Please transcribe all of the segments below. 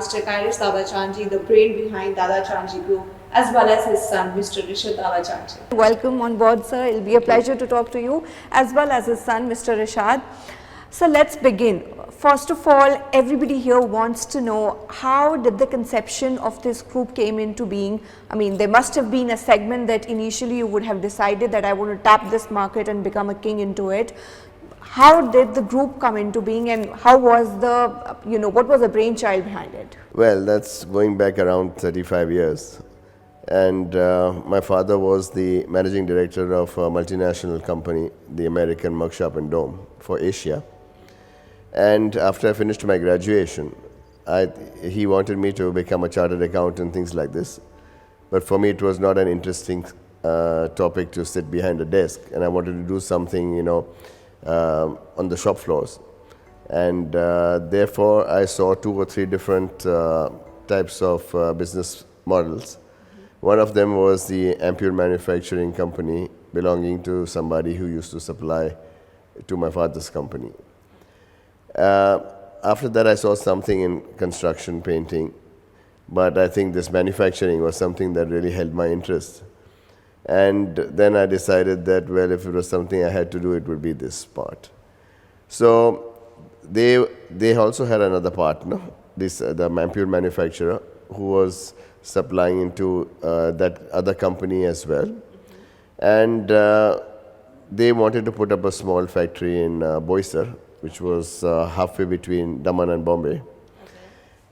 Mr. Kairus Dadachanji, the brain behind Dadachanji Group, as well as his son, Mr. Rishad Dadachanji. Welcome on board, sir. It will be a pleasure to talk to you, as well as his son, Mr. Rishad. So let's begin. First of all, everybody here wants to know, how did the conception of this group came into being? I mean, there must have been a segment that initially you would have decided that I want to tap this market and become a king into it. How did the group come into being, and how was the, what was the brainchild behind it? Well, that's going back around 35 years. And my father was the managing director of a multinational company, the American Merck Sharp and Dome for Asia. And after I finished my graduation, he wanted me to become a chartered accountant, things like this. But for me, it was not an interesting topic to sit behind a desk, and I wanted to do something, on the shop floors. And therefore, I saw 2 or 3 different types of business models. One of them was the ampule manufacturing company belonging to somebody who used to supply to my father's company. After that, I saw something in construction painting, but I think this manufacturing was something that really held my interest. And then I decided that, well, if it was something I had to do, it would be this part. So they also had another partner, the ampule manufacturer, who was supplying into that other company as well. And they wanted to put up a small factory in Boisar, which was halfway between Daman and Bombay. Okay.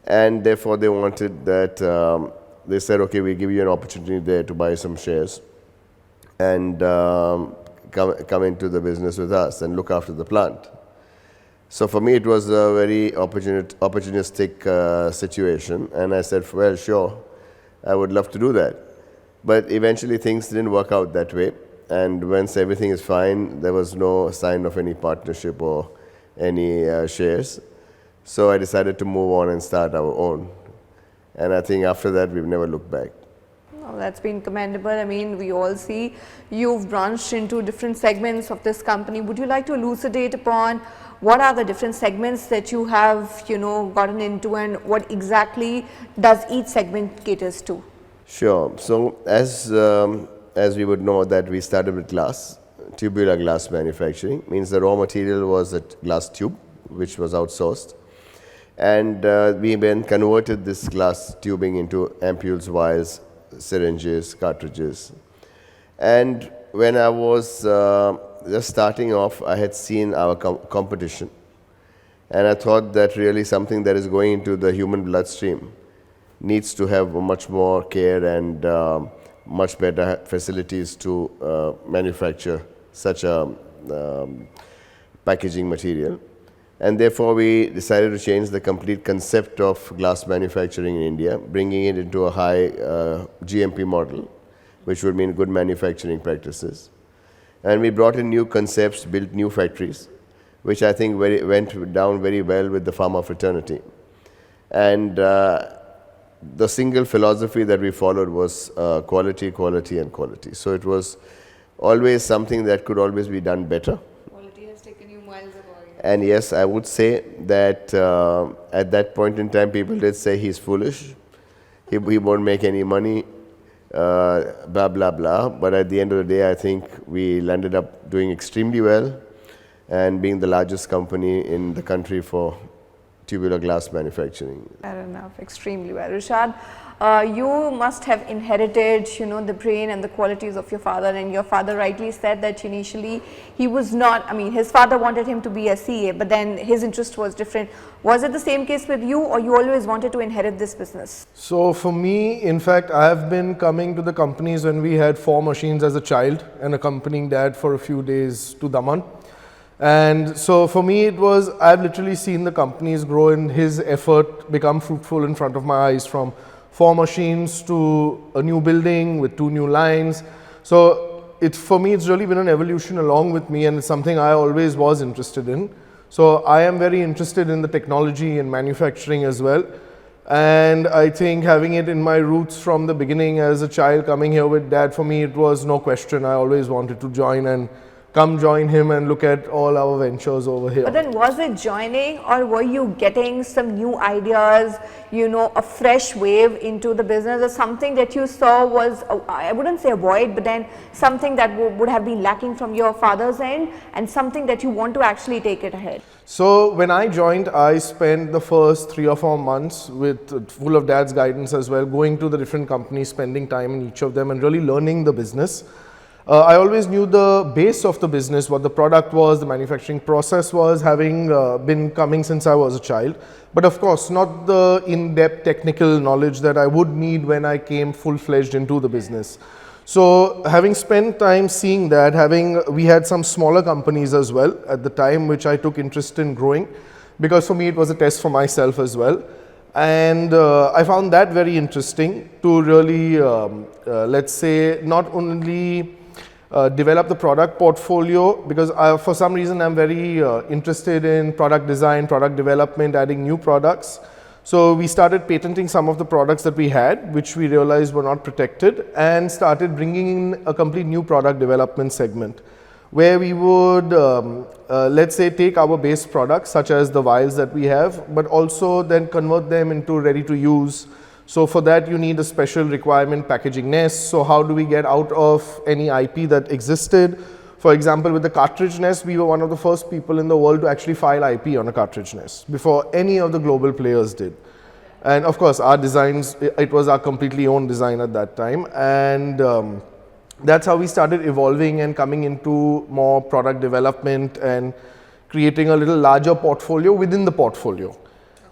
And therefore, they wanted that, they said, okay, we'll give you an opportunity there to buy some shares and come into the business with us and look after the plant. So for me, it was a very opportunistic situation, and I said, well, sure, I would love to do that. But eventually, things didn't work out that way, and once everything is fine, there was no sign of any partnership or any shares. So I decided to move on and start our own. And I think after that, we've never looked back. Oh, that's been commendable. I mean, we all see you've branched into different segments of this company. Would you like to elucidate upon what are the different segments that you have, gotten into, and what exactly does each segment caters to? Sure. So as we would know that we started with glass, tubular glass manufacturing, means the raw material was a glass tube, which was outsourced. And we then converted this glass tubing into ampules, vials, syringes, cartridges. And when I was just starting off, I had seen our competition. And I thought that really something that is going into the human bloodstream needs to have much more care and much better facilities to manufacture such a packaging material. And therefore, we decided to change the complete concept of glass manufacturing in India, bringing it into a high GMP model, which would mean good manufacturing practices. And we brought in new concepts, built new factories, which I think went down very well with the pharma fraternity. And the single philosophy that we followed was quality, quality, and quality. So it was always something that could always be done better. Quality has taken you miles ago. And yes, I would say that at that point in time, people did say he's foolish, he won't make any money, blah, blah, blah. But at the end of the day, I think we landed up doing extremely well and being the largest company in the country for tubular glass manufacturing. Fair enough, extremely well. Rishad, you must have inherited, the brain and the qualities of your father, and your father rightly said that initially he was not, his father wanted him to be a CA, but then his interest was different. Was it the same case with you, or you always wanted to inherit this business? So for me, in fact, I have been coming to the companies when we had 4 machines as a child and accompanying dad for a few days to Daman. And so for me, it was, I've literally seen the companies grow and his effort become fruitful in front of my eyes, from 4 machines to a new building with 2 new lines. So for me, it's really been an evolution along with me, and it's something I always was interested in. So I am very interested in the technology and manufacturing as well. And I think having it in my roots from the beginning as a child coming here with dad, for me, it was no question. I always wanted to join and come join him and look at all our ventures over here. But then was it joining, or were you getting some new ideas, a fresh wave into the business, or something that you saw was, I wouldn't say a void, but then something that would have been lacking from your father's end and something that you want to actually take it ahead? So when I joined, I spent the first 3 or 4 months with full of dad's guidance as well, going to the different companies, spending time in each of them and really learning the business. I always knew the base of the business, what the product was, the manufacturing process was, having been coming since I was a child. But of course, not the in-depth technical knowledge that I would need when I came full-fledged into the business. So having spent time seeing that, we had some smaller companies as well at the time, which I took interest in growing, because for me it was a test for myself as well. And I found that very interesting to really, let's say, not only develop the product portfolio, because for some reason I'm very interested in product design, product development, adding new products. So we started patenting some of the products that we had, which we realized were not protected, and started bringing in a complete new product development segment, where we would, let's say, take our base products, such as the vials that we have, but also then convert them into ready to use. So for that you need a special requirement packaging nest. So how do we get out of any IP that existed? For example, with the cartridge nest, we were one of the first people in the world to actually file IP on a cartridge nest before any of the global players did. And of course, our designs, it was our completely own design at that time. And that's how we started evolving and coming into more product development and creating a little larger portfolio within the portfolio.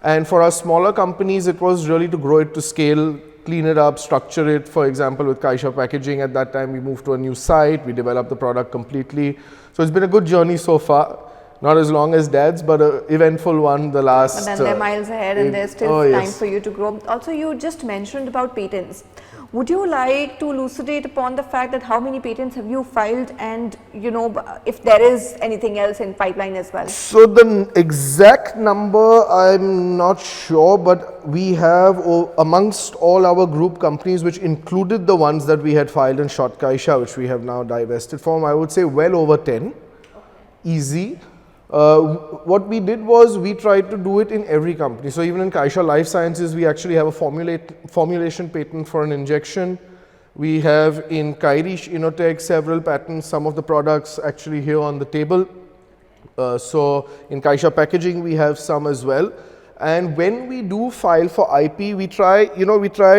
And for our smaller companies, it was really to grow it to scale, clean it up, structure it. For example, with Kairus packaging, at that time we moved to a new site, we developed the product completely. So it's been a good journey so far. Not as long as dad's, but an eventful one the last. But then they're miles ahead and there's still time for you to grow. Also, you just mentioned about patents. Would you like to elucidate upon the fact that how many patents have you filed, and if there is anything else in pipeline as well? So the exact number I'm not sure, but we have amongst all our group companies, which included the ones that we had filed in Short Kaisha, which we have now divested from, I would say well over 10. Easy. What we did was we tried to do it in every company. So even in Kaisha Life Sciences, we actually have a formulation patent for an injection. We have in Kairus Inotech several patents, some of the products actually here on the table. So in Kaisha packaging, we have some as well. And when we do file for IP, we try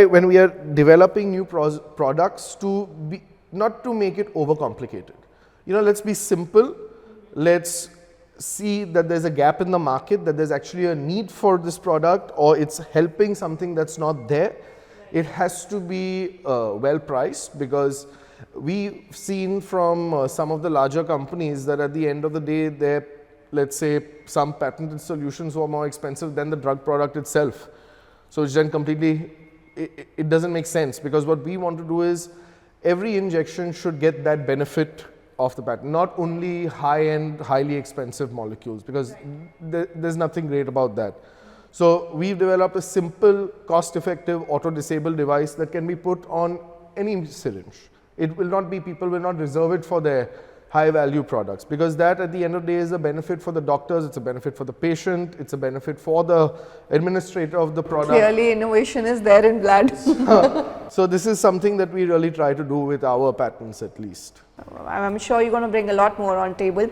when we are developing new products not to make it overcomplicated. Let's be simple. Let's see that there's a gap in the market, that there's actually a need for this product, or it's helping something that's not there. It has to be well priced, because we've seen from some of the larger companies that at the end of the day, let's say some patented solutions were more expensive than the drug product itself. So it's then completely, it doesn't make sense, because what we want to do is every injection should get that benefit of the patent, not only high-end, highly expensive molecules, because there's nothing great about that. So we've developed a simple, cost-effective, auto-disable device that can be put on any syringe. It will not be, people will not reserve it for their high-value products, because that at the end of the day is a benefit for the doctors, it's a benefit for the patient, it's a benefit for the administrator of the product. Clearly, innovation is there in blood. So this is something that we really try to do with our patents at least. I'm sure you're going to bring a lot more on table.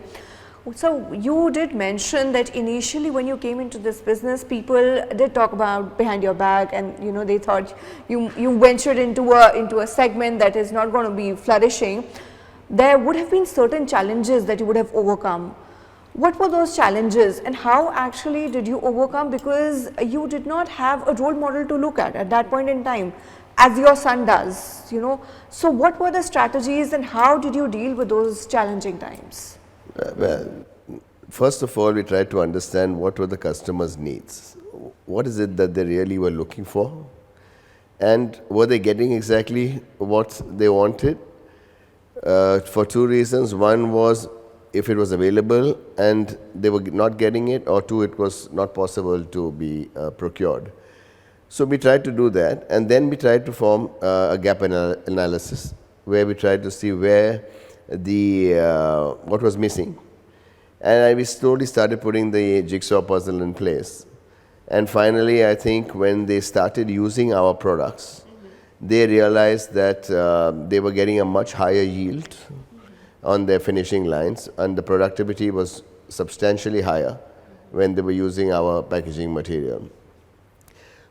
So you did mention that initially when you came into this business, people did talk about behind your back, and they thought you ventured into a segment that is not going to be flourishing. There would have been certain challenges that you would have overcome. What were those challenges, and how actually did you overcome, because you did not have a role model to look at that point in time, as your son does, So what were the strategies, and how did you deal with those challenging times? Well, first of all, we tried to understand what were the customers' needs. What is it that they really were looking for? And were they getting exactly what they wanted? For two reasons. One was if it was available and they were not getting it, or two, it was not possible to be procured. So we tried to do that, and then we tried to form a gap analysis, where we tried to see where what was missing. And we slowly started putting the jigsaw puzzle in place. And finally, I think when they started using our products, they realized that they were getting a much higher yield on their finishing lines, and the productivity was substantially higher when they were using our packaging material.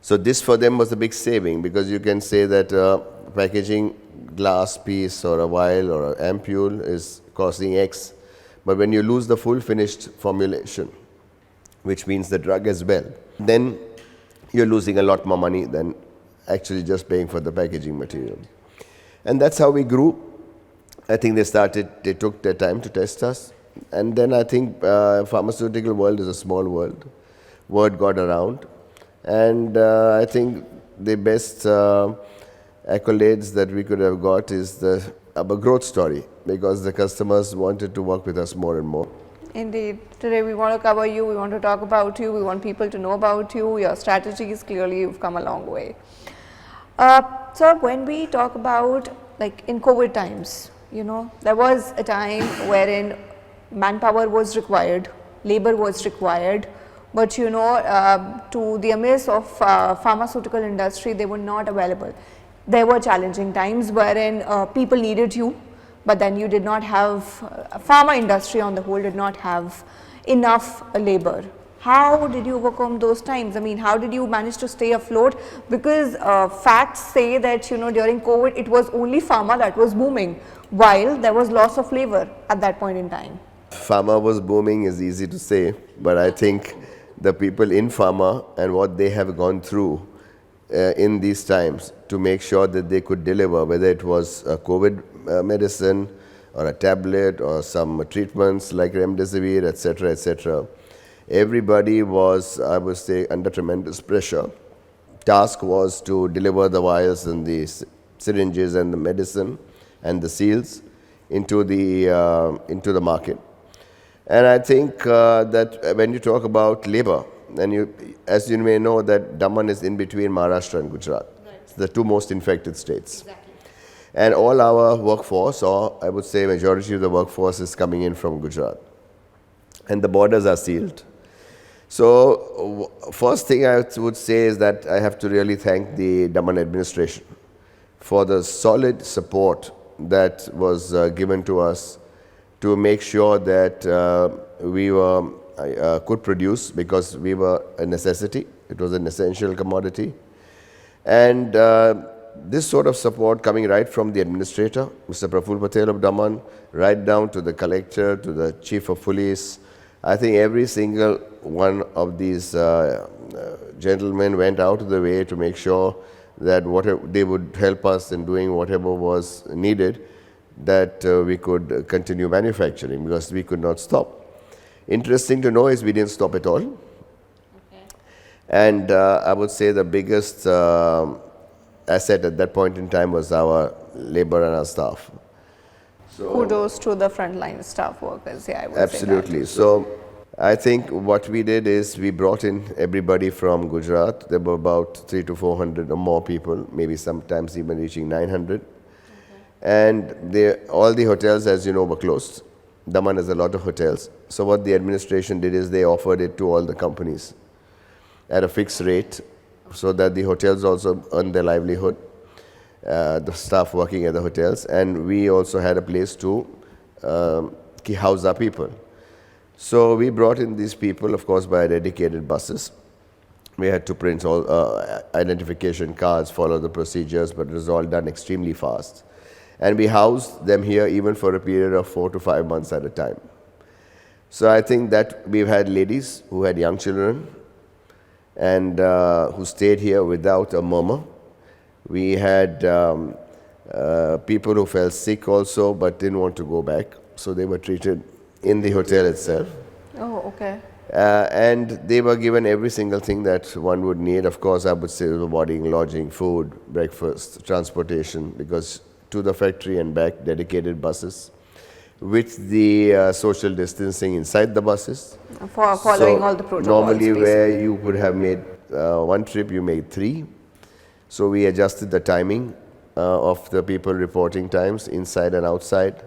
So this for them was a big saving, because you can say that packaging glass piece or a vial or an ampule is costing X, but when you lose the full finished formulation, which means the drug as well, then you're losing a lot more money than actually just paying for the packaging material. And that's how we grew. I think they took their time to test us. And then I think pharmaceutical world is a small world. Word got around. And I think the best accolades that we could have got is our growth story, because the customers wanted to work with us more and more. Indeed. Today we want to cover you, we want to talk about you, we want people to know about you, your strategies. Clearly you've come a long way. So when we talk about, like, in COVID times, there was a time wherein manpower was required, labor was required, but to the amaze of pharmaceutical industry, they were not available. There were challenging times wherein people needed you, but then you did not have, pharma industry on the whole did not have enough labor. How did you overcome those times? I mean, how did you manage to stay afloat? Because facts say that, during COVID, it was only pharma that was booming, while there was loss of labor at that point in time. Pharma was booming is easy to say, but I think the people in pharma and what they have gone through in these times to make sure that they could deliver, whether it was a COVID medicine or a tablet or some treatments like remdesivir, etc., etc. Everybody was, I would say, under tremendous pressure. Task was to deliver the vials and the syringes and the medicine and the seals into the market. And I think that when you talk about labor, and as you may know, that Daman is in between Maharashtra and Gujarat. Right. It's the two most infected states. Exactly. And all our workforce, or I would say majority of the workforce, is coming in from Gujarat. And the borders are sealed. So first thing I would say is that I have to really thank the Daman administration for the solid support that was given to us to make sure that we could produce, because we were a necessity. It was an essential commodity. And this sort of support coming right from the administrator, Mr. Praful Patel of Daman, right down to the collector, to the chief of police. I think every single one of these gentlemen went out of the way to make sure that they would help us in doing whatever was needed, that we could continue manufacturing, because we could not stop. Interesting to know is we didn't stop at all. Okay. And I would say the biggest asset at that point in time was our labor and our staff. So kudos to the frontline staff workers. Yeah, I would absolutely. Say that. So I think what we did is we brought in everybody from Gujarat. There were about 300 to 400 or more people, maybe sometimes even reaching 900. Okay. And all the hotels, as you know, were closed. Daman has a lot of hotels. So what the administration did is they offered it to all the companies at a fixed rate, so that the hotels also earn their livelihood, the staff working at the hotels, and we also had a place to house our people. So we brought in these people, of course, by dedicated buses. We had to print all identification cards, follow the procedures, but it was all done extremely fast. And we housed them here even for a period of 4 to 5 months at a time. So I think that we've had ladies who had young children and who stayed here without a murmur. We had people who fell sick also but didn't want to go back, so they were treated in the hotel itself. Oh, okay. And they were given every single thing that one would need. Of course, I would say boarding, lodging, food, breakfast, transportation, because to the factory and back, dedicated buses with the social distancing inside the buses. For following all the protocols. Normally where you would have made one trip, you made 3. So we adjusted the timing of the people reporting times inside and outside.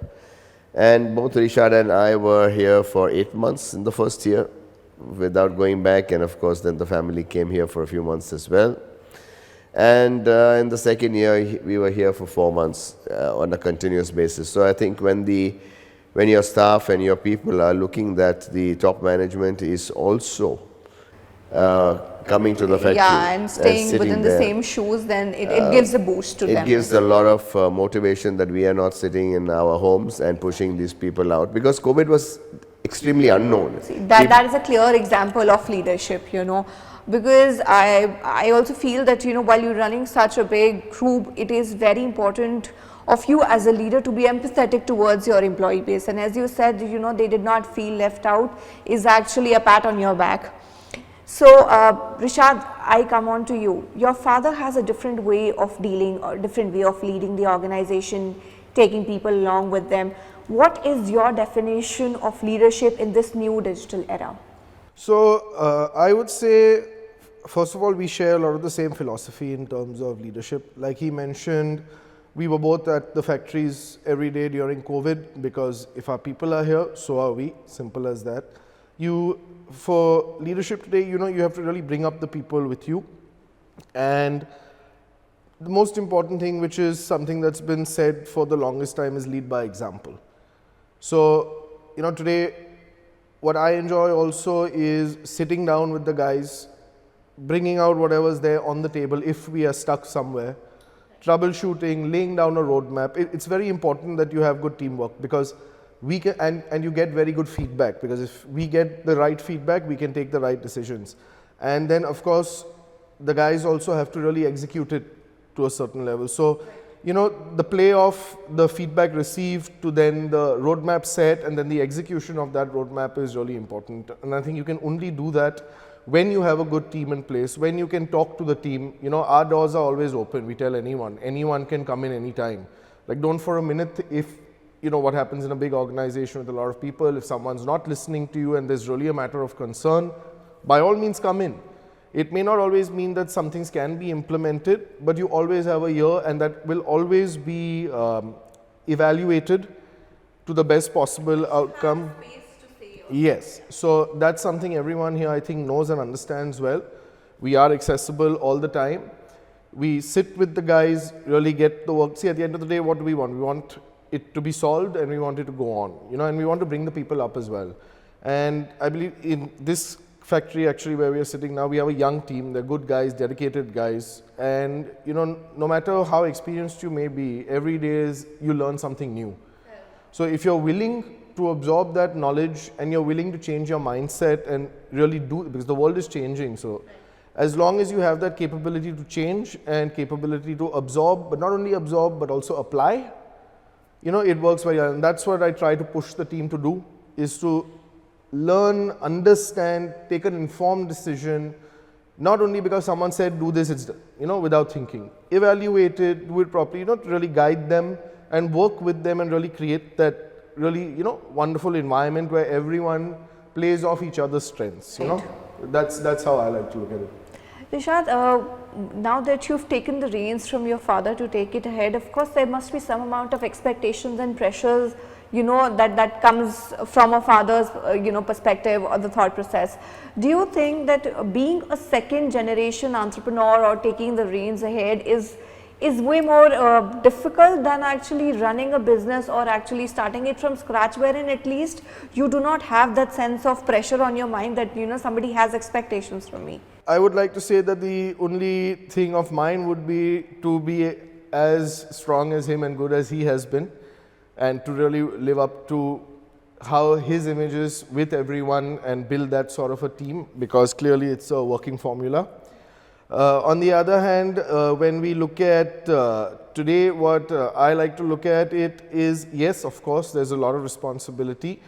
And both Rishad and I were here for 8 months in the first year without going back, and of course then the family came here for a few months as well. And in the second year we were here for 4 months on a continuous basis. So I think when your staff and your people are looking that the top management is also coming to the factory, Yeah, and staying sitting within the there, same shoes, then it gives a boost to them. it gives a lot of motivation that we are not sitting in our homes and pushing these people out, because COVID was extremely unknown. That is a clear example of leadership, because I also feel that, while you're running such a big group, it is very important of you as a leader to be empathetic towards your employee base. And as you said, they did not feel left out is actually a pat on your back. So, Rishad, I come on to you. Your father has a different way of dealing or different way of leading the organization, taking people along with them. What is your definition of leadership in this new digital era? So I would say, first of all, we share a lot of the same philosophy in terms of leadership. Like he mentioned, we were both at the factories every day during COVID, because if our people are here, so are we. Simple as that. For leadership today, you have to really bring up the people with you. And the most important thing, which is something that's been said for the longest time, is lead by example. So, today, what I enjoy also is sitting down with the guys, bringing out whatever's there on the table if we are stuck somewhere, troubleshooting, laying down a roadmap. It's very important that you have good teamwork, because we can, and you get very good feedback, because if we get the right feedback, we can take the right decisions. And then, of course, the guys also have to really execute it to a certain level. So, the play of the feedback received to then the roadmap set and then the execution of that roadmap is really important. And I think you can only do that when you have a good team in place, when you can talk to the team. Our doors are always open. We tell anyone can come in anytime. Like, don't for a minute, if what happens in a big organization with a lot of people, if someone's not listening to you and there's really a matter of concern, by all means come in. It may not always mean that some things can be implemented, but you always have a ear, and that will always be evaluated to the best possible outcome. Yes, so that's something everyone here I think knows and understands well. We are accessible all the time. We sit with the guys, really get the work. See, at the end of the day, what do we want? We want it to be solved, and we want it to go on, and we want to bring the people up as well. And I believe in this factory actually where we are sitting now, we have a young team. They're good guys, dedicated guys, and no matter how experienced you may be, every day you learn something new. So if you're willing to absorb that knowledge and you're willing to change your mindset and really do, because the world is changing, so as long as you have that capability to change and capability to absorb, but not only absorb but also apply, it works very well. And that's what I try to push the team to do, is to learn, understand, take an informed decision, not only because someone said do this, it's without thinking. Evaluate it, do it properly, to really guide them and work with them and really create that really, wonderful environment where everyone plays off each other's strengths, That's how I like to look at it. Rishad, now that you've taken the reins from your father to take it ahead, of course there must be some amount of expectations and pressures, that comes from a father's, perspective or the thought process. Do you think that being a second generation entrepreneur or taking the reins ahead is way more difficult than actually running a business or actually starting it from scratch, wherein at least you do not have that sense of pressure on your mind that, somebody has expectations from me? I would like to say that the only thing of mine would be to be as strong as him and good as he has been, and to really live up to how his image is with everyone and build that sort of a team, because clearly it's a working formula. On the other hand, when we look at today, what I like to look at it is, yes, of course, there's a lot of responsibility,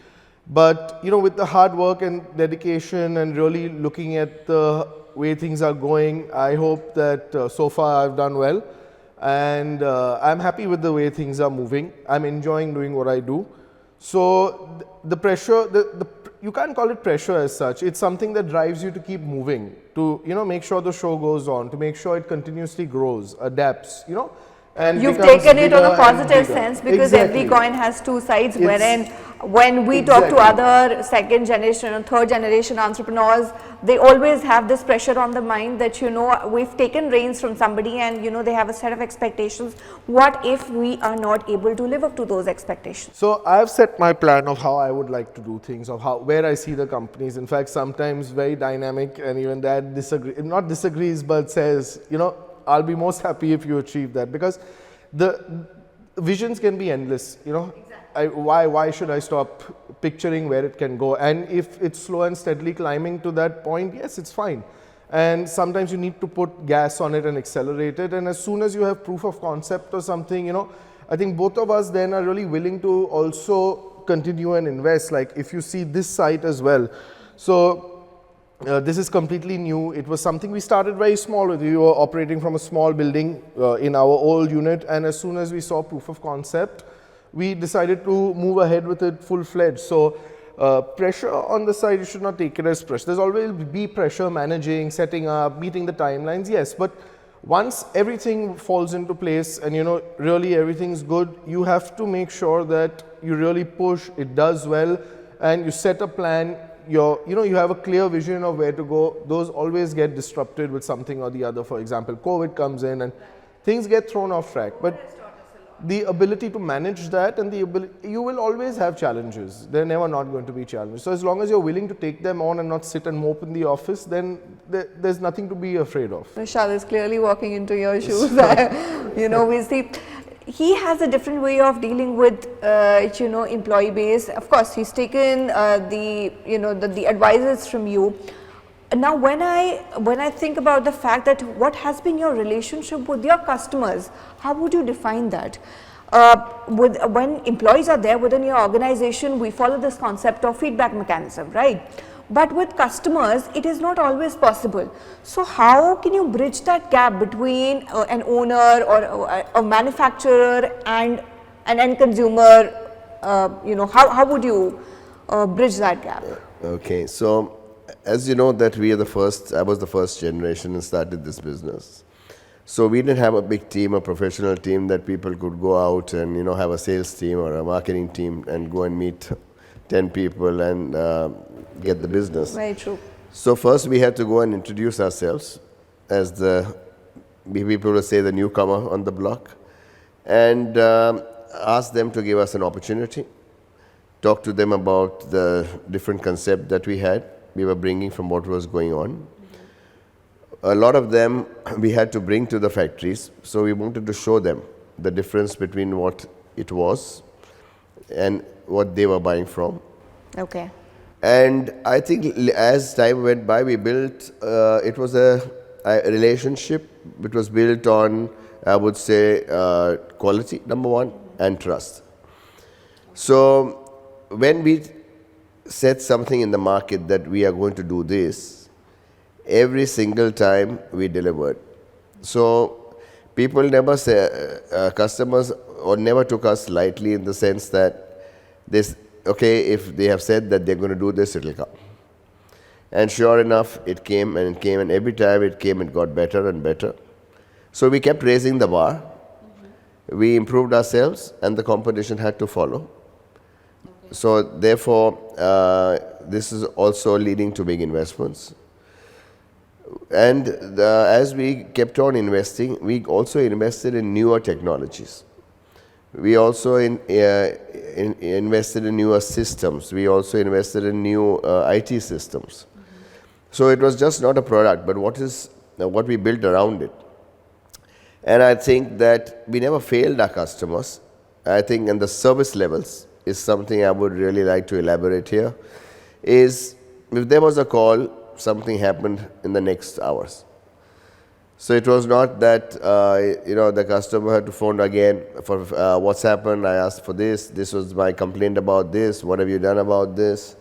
but with the hard work and dedication and really looking at the way things are going, I hope that so far I've done well, and I'm happy with the way things are moving. I'm enjoying doing what I do. So the pressure, you can't call it pressure as such. It's something that drives you to keep moving, to make sure the show goes on, to make sure it continuously grows, adapts. and You've becomes taken it on bigger a and positive bigger. sense, because Exactly. every coin has two sides, It's- wherein when we talk to Exactly. other second generation or third generation entrepreneurs, they always have this pressure on the mind that, you know, we've taken reins from somebody and, you know, they have a set of expectations. What if we are not able to live up to those expectations? So I've set my plan of how I would like to do things, of how, where I see the companies. In fact, sometimes very dynamic, and even that not disagrees, but says, you know, I'll be most happy if you achieve that, because the visions can be endless, you know. Why should I stop picturing where it can go? And if it's slow and steadily climbing to that point, yes, it's fine. And sometimes you need to put gas on it and accelerate it. And as soon as you have proof of concept or something, you know, I think both of us then are really willing to also continue and invest. Like if you see this site as well. So this is completely new. It was something we started very small with. We were operating from a small building in our old unit. And as soon as we saw proof of concept, we decided to move ahead with it full-fledged. So pressure on the side, you should not take it as pressure. There's always be pressure managing, setting up, meeting the timelines, yes. But once everything falls into place and, you know, really everything's good, you have to make sure that you really push, it does well, and you set a plan. You have a clear vision of where to go. Those always get disrupted with something or the other. For example, COVID comes in and things get thrown off track. But the ability to manage that, and you will always have challenges. They're never not going to be challenges. So as long as you're willing to take them on and not sit and mope in the office, then there's nothing to be afraid of. Rishad is clearly walking into your shoes. You know, we see he has a different way of dealing with, you know, employee base. Of course, he's taken the advices from you. Now, when I think about the fact that what has been your relationship with your customers, how would you define that? When employees are there within your organization, we follow this concept of feedback mechanism, right? But with customers, it is not always possible. So how can you bridge that gap between an owner or a manufacturer and an end consumer? How would you bridge that gap? Okay, so as you know that I was the first generation and started this business. So we didn't have a big team, a professional team that people could go out and, you know, have a sales team or a marketing team and go and meet 10 people and get the business. Very true. So first we had to go and introduce ourselves as people would say, the newcomer on the block, and ask them to give us an opportunity, talk to them about the different concept that we were bringing from what was going on. A lot of them we had to bring to the factories, so we wanted to show them the difference between what it was and what they were buying from. Okay. And I think as time went by, we built, it was a relationship which was built on, I would say, quality, number one, and trust. So when we said something in the market that we are going to do this, every single time we delivered. So people never say, customers or never took us lightly, in the sense that this, okay, if they have said that they're going to do this, it'll come. And sure enough, it came, and every time it came, it got better and better. So we kept raising the bar. We improved ourselves, and the competition had to follow. So therefore, this is also leading to big investments. And as we kept on investing, we also invested in newer technologies. We also invested in newer systems. We also invested in new IT systems. So it was just not a product, but what we built around it. And I think that we never failed our customers. I think, and the service levels is something I would really like to elaborate here, is if there was a call, something happened in the next hours. So it was not that, the customer had to phone again for what's happened, I asked for this was my complaint about this, what have you done about this?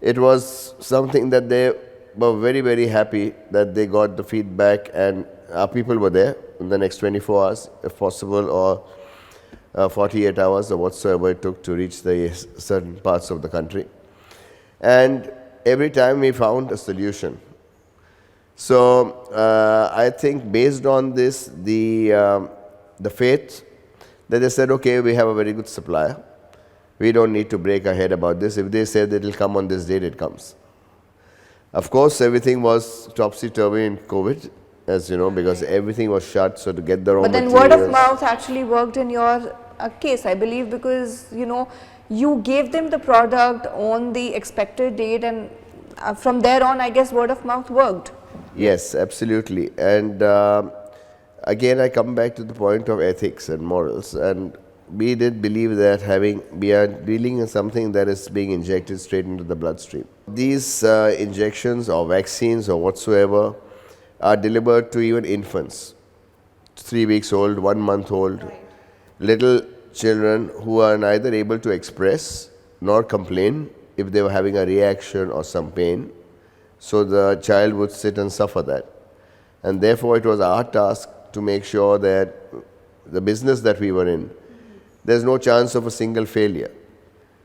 It was something that they were very, very happy that they got the feedback, and our people were there in the next 24 hours, if possible, or 48 hours, or whatsoever it took to reach the certain parts of the country. And every time we found a solution. So I think based on this, the the faith that they said, okay, we have a very good supplier. We don't need to break our head about this. If they say that it will come on this date, it comes. Of course, everything was topsy-turvy in COVID, as you know, because everything was shut, so to get the raw But then materials. word of mouth actually worked in your case, I believe, because you gave them the product on the expected date, and from there on, I guess word of mouth worked. Yes, absolutely. And again, I come back to the point of ethics and morals. And we did believe that we are dealing in something that is being injected straight into the bloodstream. These injections or vaccines or whatsoever are delivered to even infants, 3 weeks old, 1 month old, little children who are neither able to express nor complain if they were having a reaction or some pain. So the child would sit and suffer that. And therefore, it was our task to make sure that the business that we were in, there's no chance of a single failure.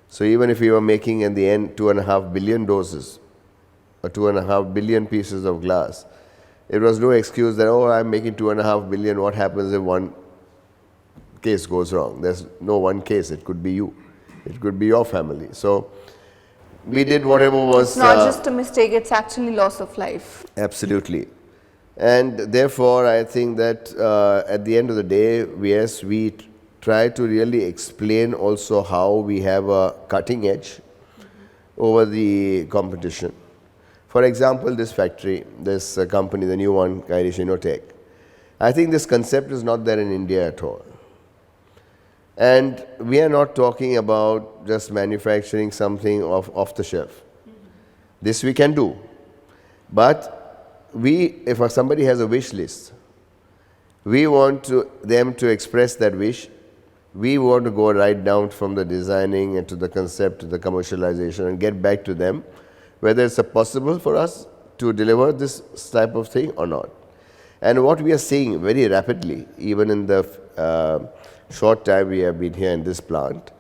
So even if we were making in the end 2.5 billion doses or 2.5 billion pieces of glass, it was no excuse that, oh, I'm making 2.5 billion, what happens if one case goes wrong? There's no one case, it could be you, it could be your family. So we did whatever was... It's not just a mistake, it's actually loss of life. Absolutely. And therefore, I think that at the end of the day, yes, we try to really explain also how we have a cutting edge over the competition. For example, this factory, this company, the new one, Kairus, I think this concept is not there in India at all. And we are not talking about just manufacturing something off the shelf. This we can do. But if somebody has a wish list, we want them to express that wish. We want to go right down from the designing and to the concept to the commercialization and get back to them whether it's possible for us to deliver this type of thing or not. And what we are seeing very rapidly, even in the short time we have been here in this plant,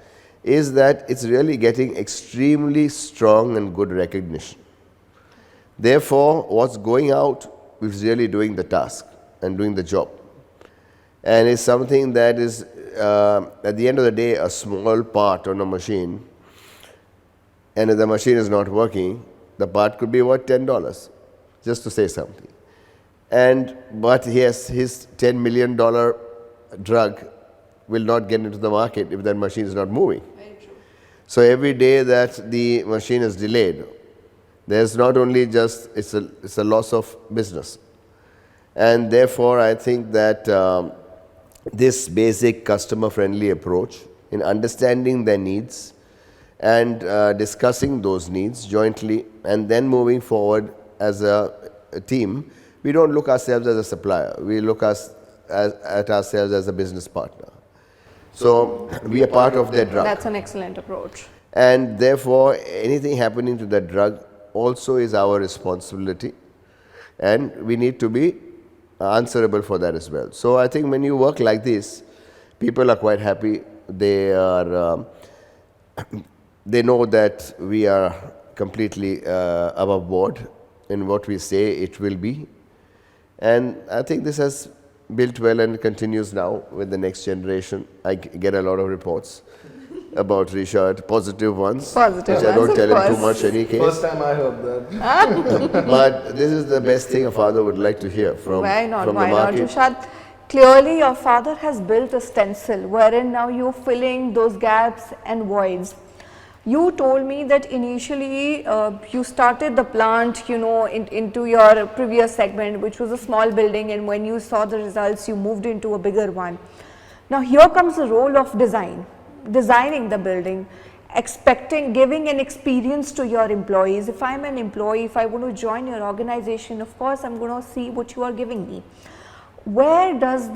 is that it's really getting extremely strong and good recognition. Therefore, what's going out is really doing the task and doing the job. And it's something that is, at the end of the day, a small part on a machine. And if the machine is not working, the part could be worth $10, just to say something. But yes, his $10 million drug will not get into the market if that machine is not moving. Very true. So every day that the machine is delayed, there's not only just, it's a loss of business. And therefore, I think that this basic customer-friendly approach in understanding their needs and discussing those needs jointly and then moving forward as a team, we don't look ourselves as a supplier. We look at ourselves as a business partner. So we are part of their drug. That's an excellent approach. And therefore, anything happening to that drug also is our responsibility. And we need to be answerable for that as well. So I think when you work like this, people are quite happy. They know that we are completely above board in what we say it will be. And I think this has built well and continues now with the next generation. I get a lot of reports about Rishad, positive ones, Positive which I ones, don't of tell him too course. much any case. First time I heard that. But this is the best thing a father would like to hear from, Why not? from Why the not, market. Rishad? Clearly, your father has built a stencil wherein now you're filling those gaps and voids. You told me that initially you started the plant, into your previous segment, which was a small building, and when you saw the results, you moved into a bigger one. Now, here comes the role of designing the building, giving an experience to your employees. If I'm an employee, if I want to join your organization, of course, I'm going to see what you are giving me. Where does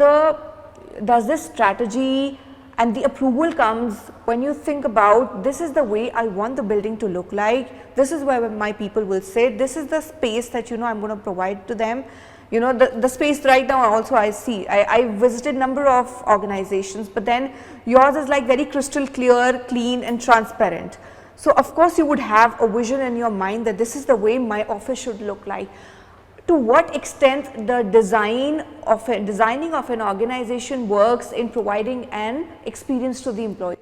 this strategy and the approval comes when you think about, this is the way I want the building to look like, this is where my people will sit, this is the space that I'm going to provide to them. The space right now also I see, I visited number of organizations, but then yours is like very crystal clear, clean and transparent. So of course you would have a vision in your mind that this is the way my office should look like. to what extent the designing of an organization works in providing an experience to the employee?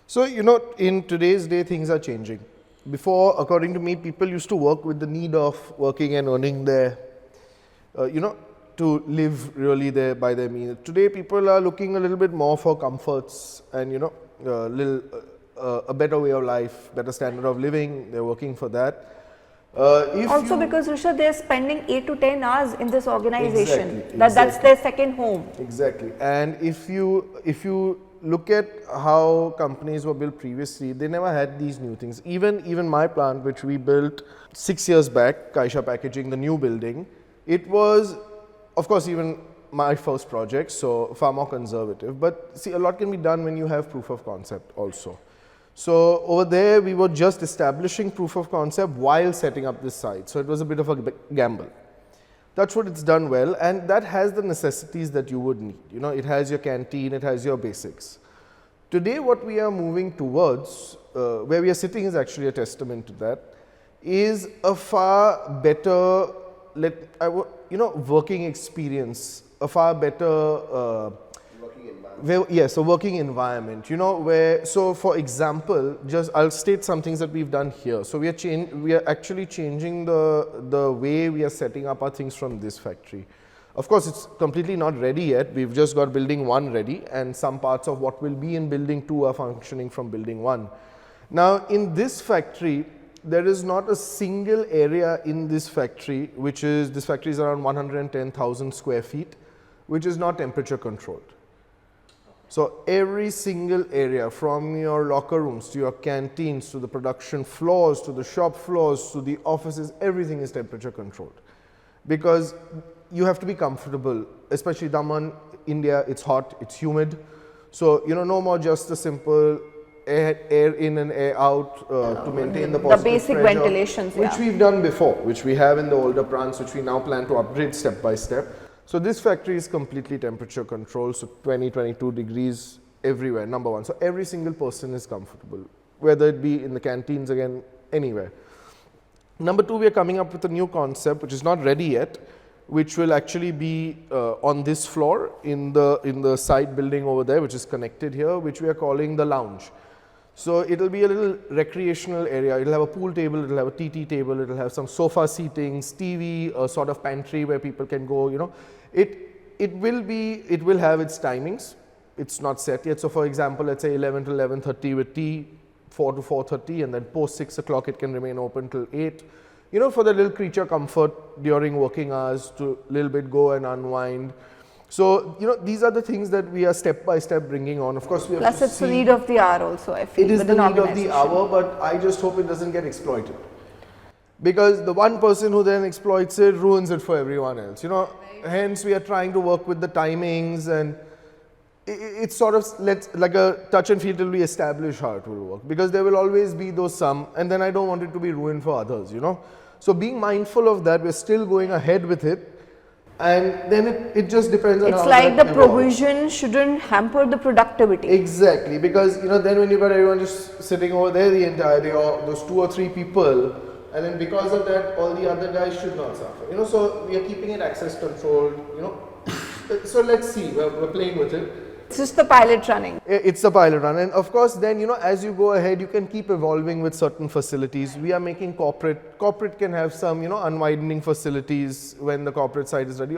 So, in today's day, things are changing. Before, according to me, people used to work with the need of working and earning their, to live really by their means. Today, people are looking a little bit more for comforts and, a better way of life, better standard of living. They're working for that. Also because Rishad, they're spending 8 to 10 hours in this organization. Exactly. That's their second home. Exactly. And if you look at how companies were built previously, they never had these new things. Even my plant, which we built 6 years back, Kaisha Packaging, the new building, it was, of course, even my first project, so far more conservative. But see, a lot can be done when you have proof of concept also. So over there, we were just establishing proof of concept while setting up this site. So it was a bit of a gamble. That's what it's done well, and that has the necessities that you would need. It has your canteen, it has your basics. Today, what we are moving towards, where we are sitting is actually a testament to that, is a far better, working experience, a far better yes, a working environment, where, so for example, I'll state some things that we've done here. So we are actually changing the way we are setting up our things from this factory. Of course, it's completely not ready yet. We've just got building 1 ready, and some parts of what will be in building 2 are functioning from building 1. Now, in this factory, there is not a single area in this factory, this factory is around 110,000 square feet, which is not temperature controlled. So every single area, from your locker rooms to your canteens to the production floors to the shop floors to the offices, everything is temperature controlled, because you have to be comfortable, especially Daman, India, it's hot, it's humid. So, no more just a simple air in and air out to maintain the positive basic pressure, ventilations, which we've done before, which we have in the older plants, which we now plan to upgrade step by step. So this factory is completely temperature controlled, so 20-22 degrees everywhere, number one. So every single person is comfortable, whether it be in the canteens, again, anywhere. Number 2, we are coming up with a new concept, which is not ready yet, which will actually be on this floor in the side building over there, which is connected here, which we are calling the lounge. So it'll be a little recreational area. It'll have a pool table, it'll have a TT table, it'll have some sofa seatings, TV, a sort of pantry where people can go, It will have its timings. It's not set yet. So for example, let's say 11 to 11:30 with tea, 4 to 4:30, and then post 6 o'clock it can remain open till 8. For the little creature comfort during working hours to little bit go and unwind. So, these are the things that we are step by step bringing on. Of course, we have Plus, it's the need of the hour also, I feel. It is the need of the hour, but I just hope it doesn't get exploited. Because the one person who then exploits it ruins it for everyone else. Hence we are trying to work with the timings, and it's sort of like a touch and feel till we establish how it will work. Because there will always be those some, and then I don't want it to be ruined for others, So being mindful of that, we're still going ahead with it. And then it just depends on how it's like the evolves. provision shouldn't hamper the productivity. Exactly, because then when you've got everyone just sitting over there the entire day, or those 2 or 3 people, and then because of that, all the other guys should not suffer. So we are keeping it access controlled. So let's see. We're playing with it. It's just the pilot running. It's the pilot run, and of course, then as you go ahead, you can keep evolving with certain facilities. We are making corporate. Corporate can have some unwidening facilities when the corporate side is ready.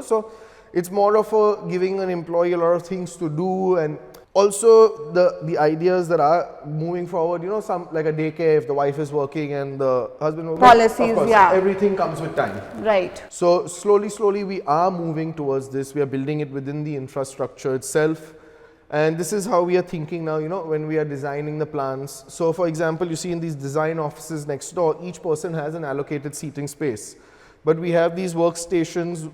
So it's more of giving an employee a lot of things to do, and also the ideas that are moving forward. Some like a daycare if the wife is working and the husband working. Policies, of course, yeah. Everything comes with time. Right. So slowly we are moving towards this. We are building it within the infrastructure itself. And this is how we are thinking now, when we are designing the plans. So for example, you see in these design offices next door, each person has an allocated seating space. But we have these workstations,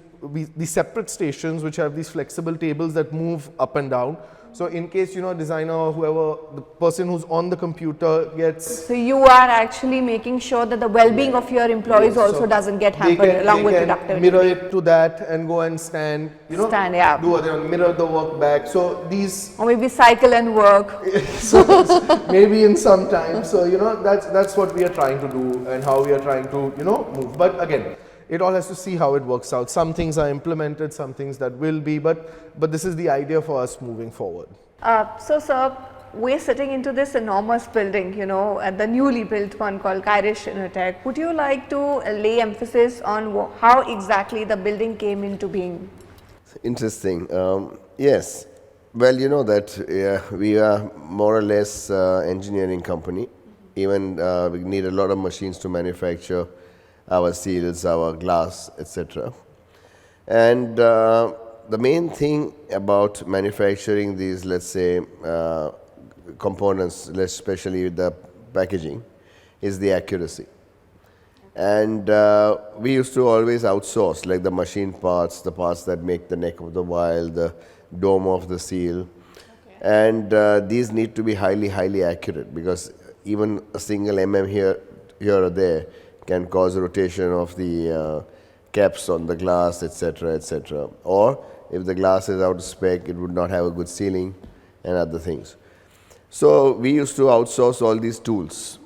these separate stations, which have these flexible tables that move up and down. So in case, designer or whoever, the person who's on the computer gets... So you are actually making sure that the well-being of your employees also doesn't get hampered along with productivity. Mirror it to that and go and stand, mirror the work back. So these... Or maybe cycle and work. So maybe in some time. So, that's what we are trying to do and how we are trying to, move. But again, it all has to see how it works out. Some things are implemented, some things that will be, but this is the idea for us moving forward. So, sir, we're sitting into this enormous building, you know, at the newly built one called Kairus Tech. Would you like to lay emphasis on how exactly the building came into being? Interesting. Yes. Well, you know that we are more or less engineering company. Even we need a lot of machines to manufacture our seals, our glass, etc. And the main thing about manufacturing these, let's say, components, especially the packaging, is the accuracy. And we used to always outsource, like the machine parts, the parts that make the neck of the vial, the dome of the seal. And these need to be highly accurate, because even a single here or there can cause rotation of the caps on the glass, etc., etc. Or if the glass is out of spec, it would not have a good sealing and other things. So we used to outsource all these tools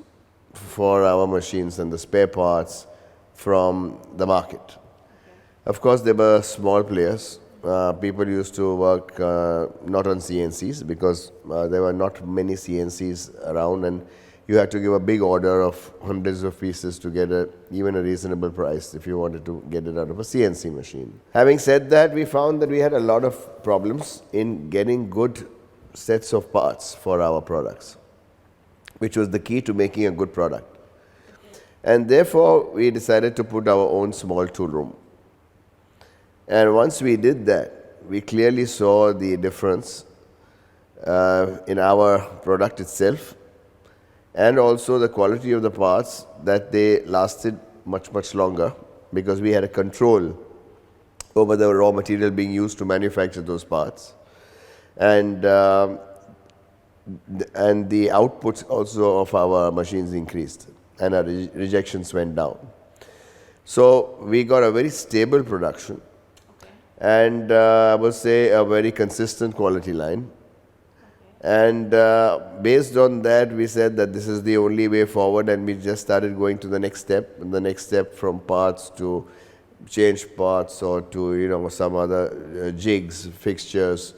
for our machines and the spare parts from the market. Of course, there were small players. People used to work not on CNCs, because there were not many CNCs around, and you had to give a big order of hundreds of pieces to get even a reasonable price if you wanted to get it out of a CNC machine. Having said that, we found that we had a lot of problems in getting good sets of parts for our products, which was the key to making a good product. And therefore, we decided to put our own small tool room. And once we did that, we clearly saw the difference in our product itself, and also the quality of the parts, that they lasted much longer, because we had a control over the raw material being used to manufacture those parts. And the outputs also of our machines increased, and our rejections went down. So we got a very stable production, and I would say a very consistent quality line. And based on that, we said that this is the only way forward, and we just started going to the next step, and the next step from parts to change parts, or to, you know, some other jigs, fixtures,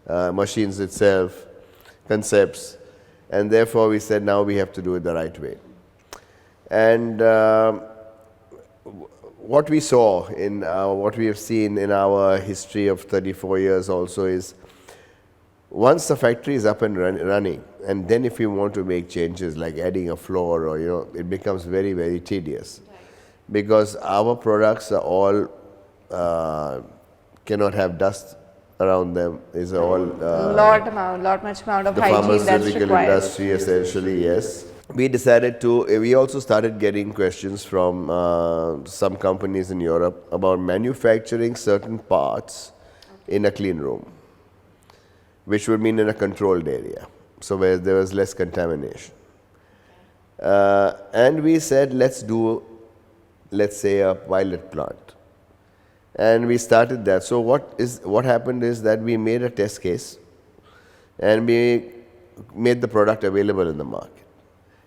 machines itself, concepts. And therefore we said now we have to do it the right way. And what we saw in what we have seen in our history of 34 years also is, once the factory is up and running, and then if you want to make changes like adding a floor, or, you know, it becomes very tedious. Right. Because our products are all cannot have dust around them. Is all much amount of the hygiene that's pharmaceutical required. industry, essentially. Yes. We decided to. We also started getting questions from some companies in Europe about manufacturing certain parts in a clean room, which would mean in a controlled area, so where there was less contamination. And we said, let's say a pilot plant. And we started that. So what happened is that we made a test case, and we made the product available in the market.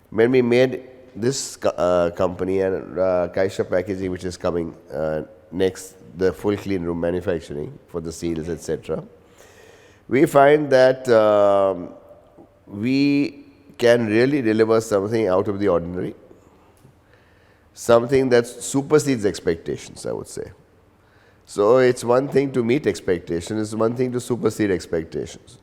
When we made this company and Kairus Packaging, which is coming next, the full clean room manufacturing for the seals, etc., we find that we can really deliver something out of the ordinary, something that supersedes expectations, I would say. So it's one thing to meet expectations, it's one thing to supersede expectations.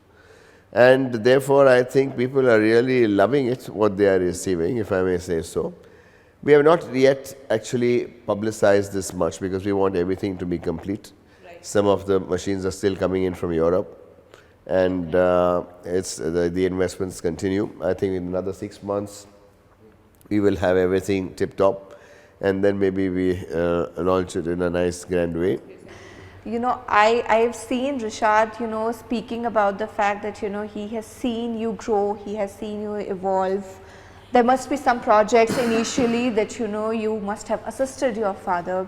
And therefore, I think people are really loving it, what they are receiving, if I may say so. We have not yet actually publicized this much, because we want everything to be complete. Right. Some of the machines are still coming in from Europe, and the investments continue. I think in another 6 months, we will have everything tip-top, and then maybe we launch it in a nice, grand way. You know, I've seen Rishad, you know, speaking about the fact that, you know, he has seen you grow, he has seen you evolve. There must be some projects initially that, you know, you must have assisted your father.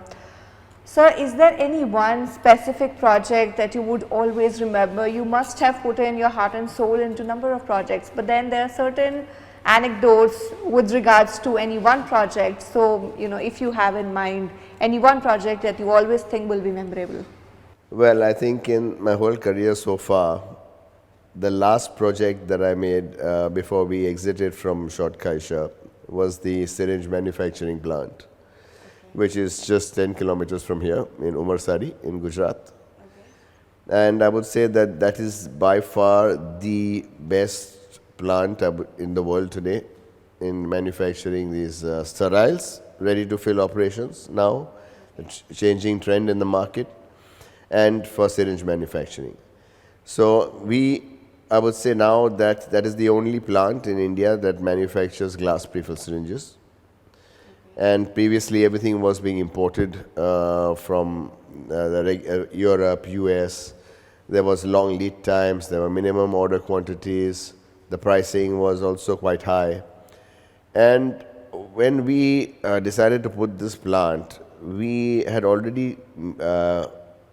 Sir, is there any one specific project that you would always remember? You must have put in your heart and soul into a number of projects, but then there are certain anecdotes with regards to any one project. So, if you have in mind any one project that you always think will be memorable. Well, I think in my whole career so far, the last project that I made before we exited from Short Kaisha was the syringe manufacturing plant, which is just 10 kilometers from here in Umarsari in Gujarat. And I would say that that is by far the best plant in the world today in manufacturing these steriles, ready to fill operations now, a changing trend in the market, and for syringe manufacturing. So I would say now that that is the only plant in India that manufactures glass prefill syringes. And previously everything was being imported from Europe, US. There was long lead times, there were minimum order quantities, the pricing was also quite high. And when we decided to put this plant, we had already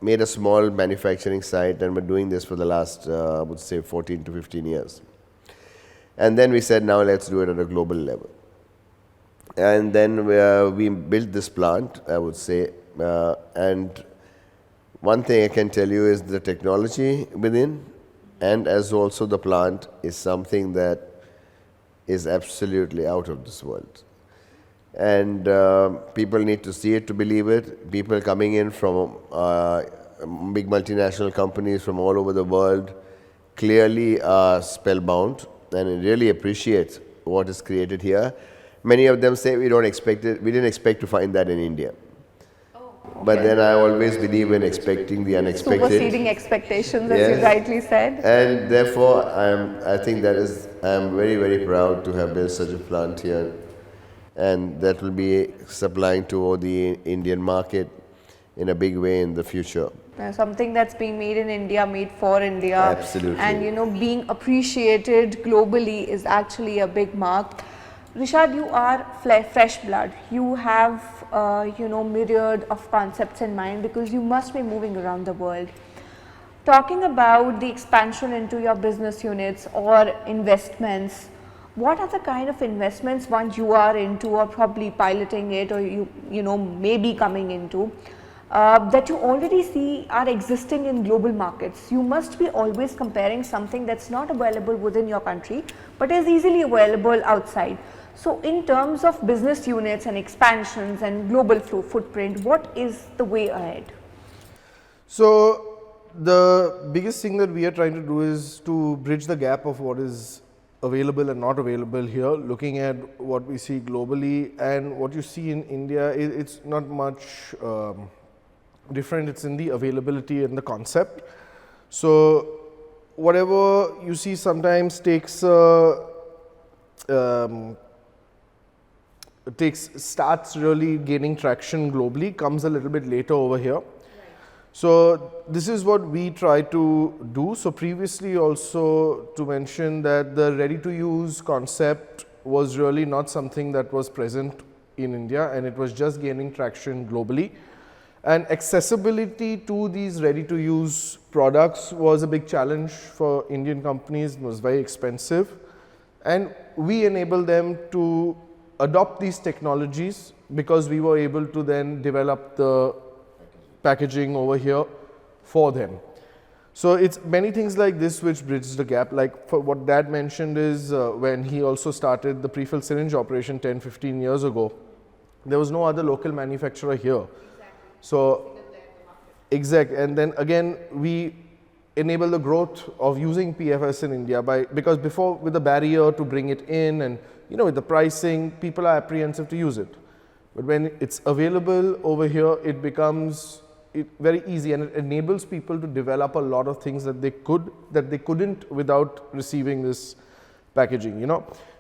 made a small manufacturing site and were doing this for the last, I would say, 14 to 15 years. And then we said, now let's do it at a global level. And then we built this plant, I would say, and one thing I can tell you is the technology within and as also the plant is something that is absolutely out of this world. And people need to see it to believe it. People coming in from big multinational companies from all over the world clearly are spellbound and really appreciate what is created here. Many of them say we didn't expect to find that in India. But then I always believe in expecting the unexpected. Superseding expectations, as you rightly said. And therefore, I think I'm very, very proud to have built such a plant here. And that will be supplying to the Indian market in a big way in the future. Something that's being made in India, made for India. Absolutely. And being appreciated globally is actually a big mark. Rishad, you are fresh blood. You have, myriad of concepts in mind because you must be moving around the world. Talking about the expansion into your business units or investments, what are the kind of investments once you are into or probably piloting it or maybe coming into that you already see are existing in global markets? You must be always comparing something that's not available within your country but is easily available outside. So in terms of business units and expansions and global footprint, what is the way ahead? So the biggest thing that we are trying to do is to bridge the gap of what is available and not available here, looking at what we see globally and what you see in India. It's not much different. It's in the availability and the concept. So whatever you see sometimes starts really gaining traction globally, comes a little bit later over here. So this is what we try to do. So previously also to mention that the ready to use concept was really not something that was present in India and it was just gaining traction globally. And accessibility to these ready to use products was a big challenge for Indian companies. It was very expensive. And we enable them to adopt these technologies because we were able to then develop the packaging over here for them. So it's many things like this which bridges the gap. Like for what Dad mentioned is when he also started the pre-fill syringe operation 10-15 years ago, there was no other local manufacturer here. So exactly, and then again we enable the growth of using PFS in India because before with the barrier to bring it in and with the pricing, people are apprehensive to use it. But when it's available over here, it becomes very easy and it enables people to develop a lot of things that they couldn't without receiving this packaging.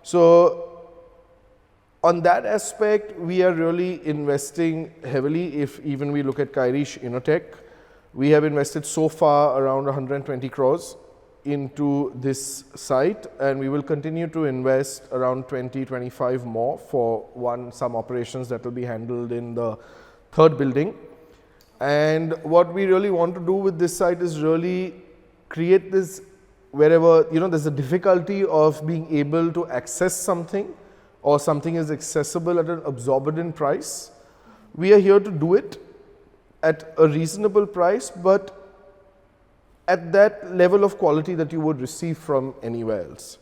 So on that aspect, we are really investing heavily. If even we look at Kairus Innotech, we have invested so far around 120 crores into this site, and we will continue to invest around 20-25 more for some operations that will be handled in the third building. And what we really want to do with this site is really create this wherever, there's a difficulty of being able to access something, or something is accessible at an exorbitant price, we are here to do it at a reasonable price, but at that level of quality that you would receive from anywhere else.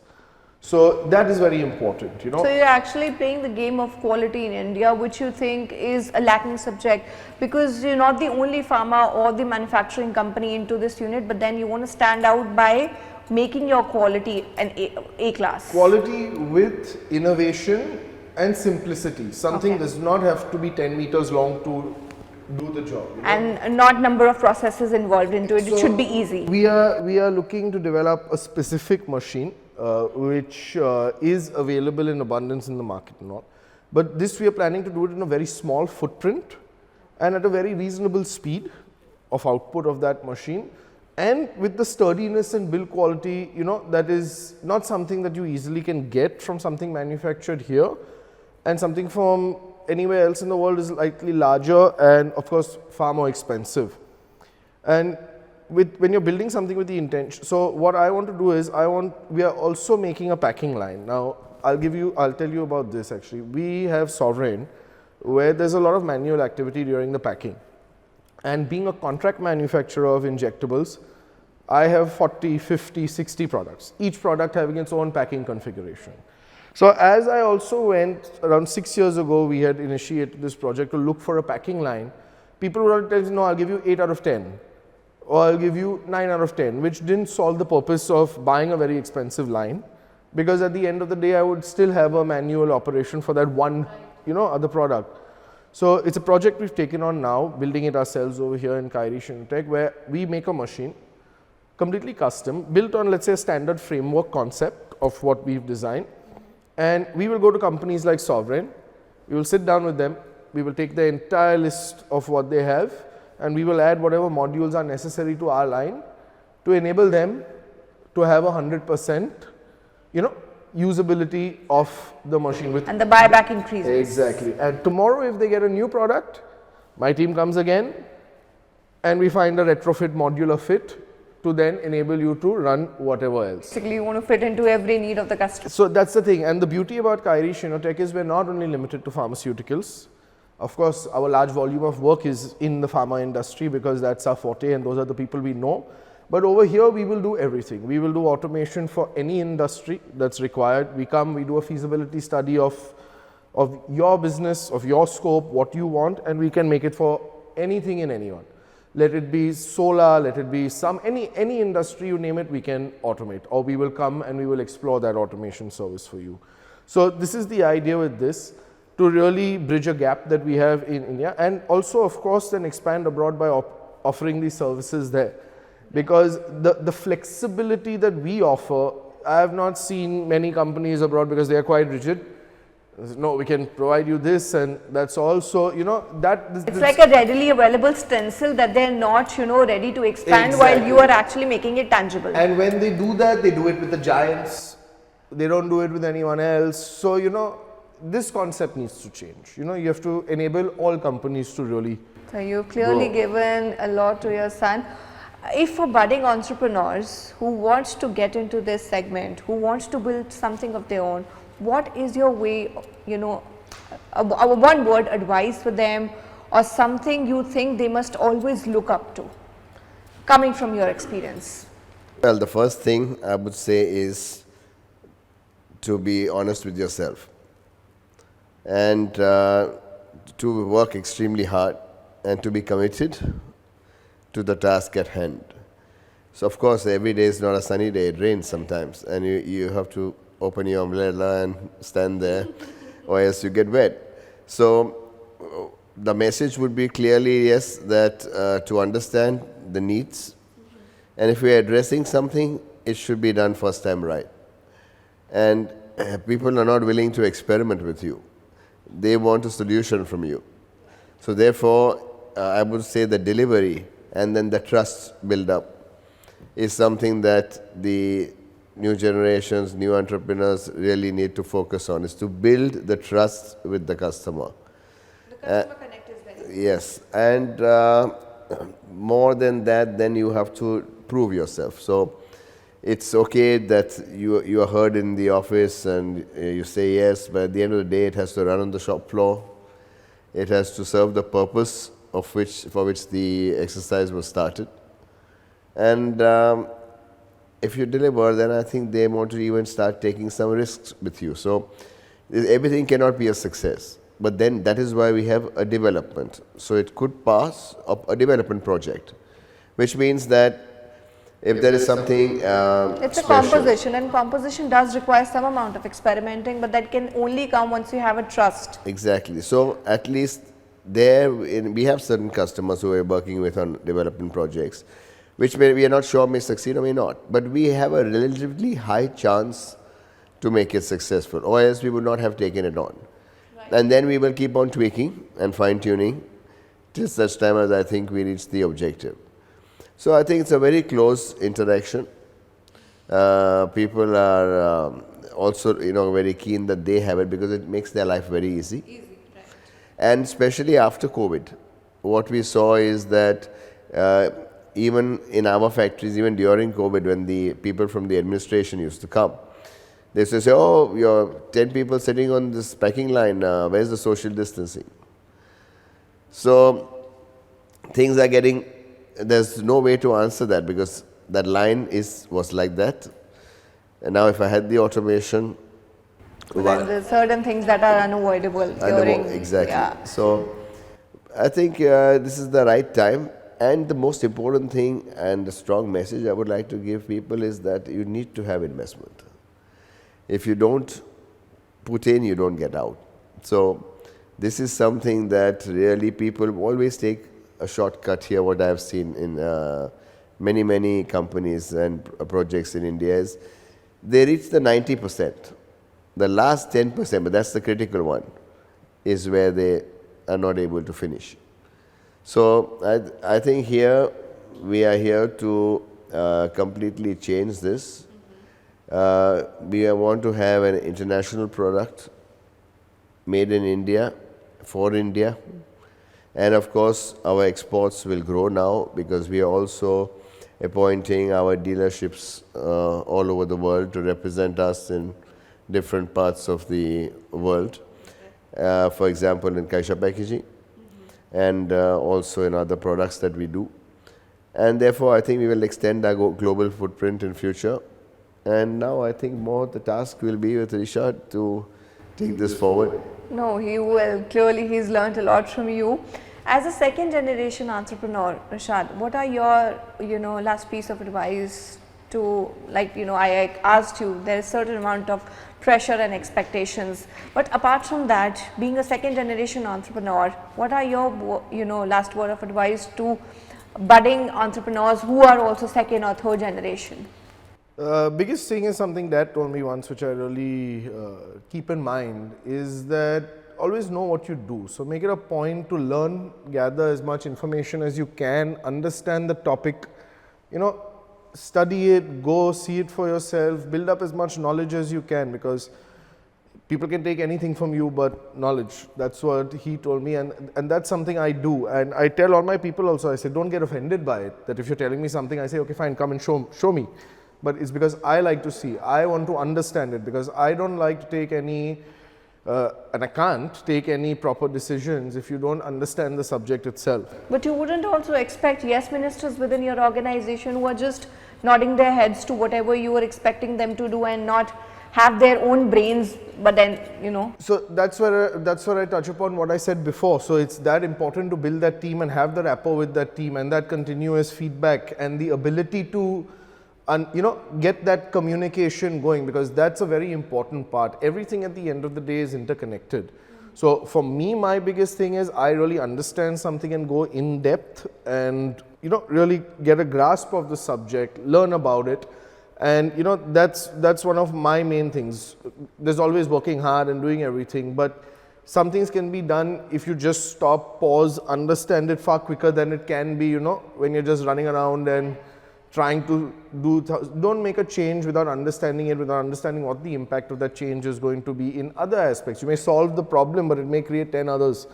So that is very important, So you're actually playing the game of quality in India, which you think is a lacking subject, because you're not the only pharma or the manufacturing company into this unit, but then you want to stand out by making your quality an A class. Quality with innovation and simplicity. Something does not have to be 10 meters long to do the job. And not number of processes involved into it. It should be easy. We are looking to develop a specific machine which is available in abundance in the market and all. But this we are planning to do it in a very small footprint and at a very reasonable speed of output of that machine, and with the sturdiness and build quality, that is not something that you easily can get from something manufactured here, and something from anywhere else in the world is slightly larger and of course far more expensive. And when you're building something with the intention, so what I want to do is we are also making a packing line. Now I'll tell you about this actually. We have Sovereign where there's a lot of manual activity during the packing, and being a contract manufacturer of injectables, I have 40, 50, 60 products, each product having its own packing configuration. So as I also went, around 6 years ago, we had initiated this project to look for a packing line. People would tell me, no, I'll give you 8 out of 10, or I'll give you 9 out of 10, which didn't solve the purpose of buying a very expensive line, because at the end of the day, I would still have a manual operation for that one, other product. So it's a project we've taken on now, building it ourselves over here in Kairus Tech, where we make a machine, completely custom, built on, let's say, a standard framework concept of what we've designed. And we will go to companies like Sovereign, we will sit down with them, we will take the entire list of what they have, and we will add whatever modules are necessary to our line to enable them to have 100%, usability of the machine. And the buyback increases. Exactly. And tomorrow if they get a new product, my team comes again and we find a retrofit module of it to then enable you to run whatever else. Basically, you want to fit into every need of the customer. So that's the thing. And the beauty about Kairus Tech is we're not only limited to pharmaceuticals. Of course, our large volume of work is in the pharma industry because that's our forte and those are the people we know. But over here, we will do everything. We will do automation for any industry that's required. We do a feasibility study of your business, of your scope, what you want, and we can make it for anything and anyone. Let it be solar, let it be any industry, you name it, we can automate, or we will come and we will explore that automation service for you. So this is the idea with this, to really bridge a gap that we have in India, and also of course then expand abroad by offering these services there. Because the flexibility that we offer, I have not seen many companies abroad because they are quite rigid. No, we can provide you this and that's all. So, it's like a readily available stencil that they're not, ready to expand. Exactly. While you are actually making it tangible. And when they do that, they do it with the giants. They don't do it with anyone else. So, this concept needs to change. You have to enable all companies to really So you've clearly given a lot to your son. If for budding entrepreneurs who wants to get into this segment, who wants to build something of their own, what is your way, a one word advice for them, or something you think they must always look up to, coming from your experience? Well, the first thing I would say is to be honest with yourself and to work extremely hard and to be committed to the task at hand. So of course every day is not a sunny day, it rains sometimes and you have to open your umbrella and stand there or else you get wet. So the message would be clearly yes, that to understand the needs, and if we are addressing something, it should be done first time right. And people are not willing to experiment with you. They want a solution from you. So therefore I would say the delivery and then the trust build up is something that the new generations, new entrepreneurs really need to focus on, is to build the trust with the customer. The customer connect is very important. Yes, and more than that, then you have to prove yourself. So it's okay that you are heard in the office and you say yes, but at the end of the day, it has to run on the shop floor. It has to serve the purpose for which the exercise was started. And if you deliver, then I think they want to even start taking some risks with you. So everything cannot be a success. But then that is why we have a development. So it could pass a development project, which means that if there is something It's a composition, and composition does require some amount of experimenting, but that can only come once you have a trust. Exactly. So at least we have certain customers who are working with on development projects, which we are not sure may succeed or may not. But we have a relatively high chance to make it successful, or else we would not have taken it on. Right. And then we will keep on tweaking and fine-tuning till such time as I think we reach the objective. So I think it's a very close interaction. People are also, very keen that they have it because it makes their life very easy. Right. And especially after COVID, what we saw is that even in our factories, even during COVID, when the people from the administration used to come, they used to say, "Oh, you're 10 people sitting on this packing line. Where's the social distancing?" So things are getting. There's no way to answer that because that line was like that. And now if I had the automation... Then there's certain things that are unavoidable during... Exactly. Yeah. So I think this is the right time. And the most important thing and the strong message I would like to give people is that you need to have investment. If you don't put in, you don't get out. So this is something that really people always take a shortcut here. What I have seen in many companies and projects in India is they reach the 90%. The last 10%, but that's the critical one, is where they are not able to finish. So I think here we are here to completely change this. We want to have an international product made in India, for India. And of course, our exports will grow now because we are also appointing our dealerships all over the world to represent us in different parts of the world. For example, in Kaisha packaging and also in other products that we do. And therefore, I think we will extend our global footprint in future. And now I think more the task will be with Rishad to take this forward. No, he will. Clearly, he's learned a lot from you. As a second generation entrepreneur, Rishad, what are your, last piece of advice to, I asked you, there is a certain amount of pressure and expectations. But apart from that, being a second generation entrepreneur, what are your, last word of advice to budding entrepreneurs who are also second or third generation? Biggest thing is something Dad told me once, which I really keep in mind, is that always know what you do. So make it a point to learn, gather as much information as you can, understand the topic, study it, go see it for yourself, build up as much knowledge as you can, because people can take anything from you but knowledge. That's what he told me, and that's something I do. And I tell all my people also, I say, don't get offended by it, that if you're telling me something, I say, okay, fine, come and show me. But it's because I like to see, I want to understand it, because I don't like to take any, and I can't take any proper decisions if you don't understand the subject itself. But you wouldn't also expect yes ministers within your organization who are just nodding their heads to whatever you were expecting them to do and not have their own brains, but then, So that's where I touch upon what I said before. So it's that important to build that team and have the rapport with that team and that continuous feedback and the ability to get that communication going, because that's a very important part. Everything at the end of the day is interconnected. So for me, my biggest thing is I really understand something and go in depth and, really get a grasp of the subject, learn about it. And, that's one of my main things. There's always working hard and doing everything, but some things can be done if you just stop, pause, understand it far quicker than it can be, when you're just running around and trying to don't make a change without understanding it, without understanding what the impact of that change is going to be in other aspects. You may solve the problem, but it may create 10 others.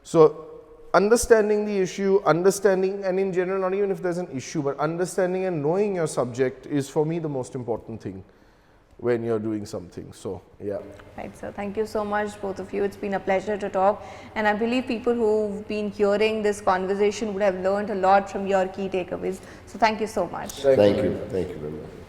So understanding the issue, understanding, and in general, not even if there's an issue, but understanding and knowing your subject is for me the most important thing when you're doing something. So, yeah. Right, sir. Thank you so much, both of you. It's been a pleasure to talk, and I believe people who've been hearing this conversation would have learned a lot from your key takeaways. So, thank you so much. Thank you very much.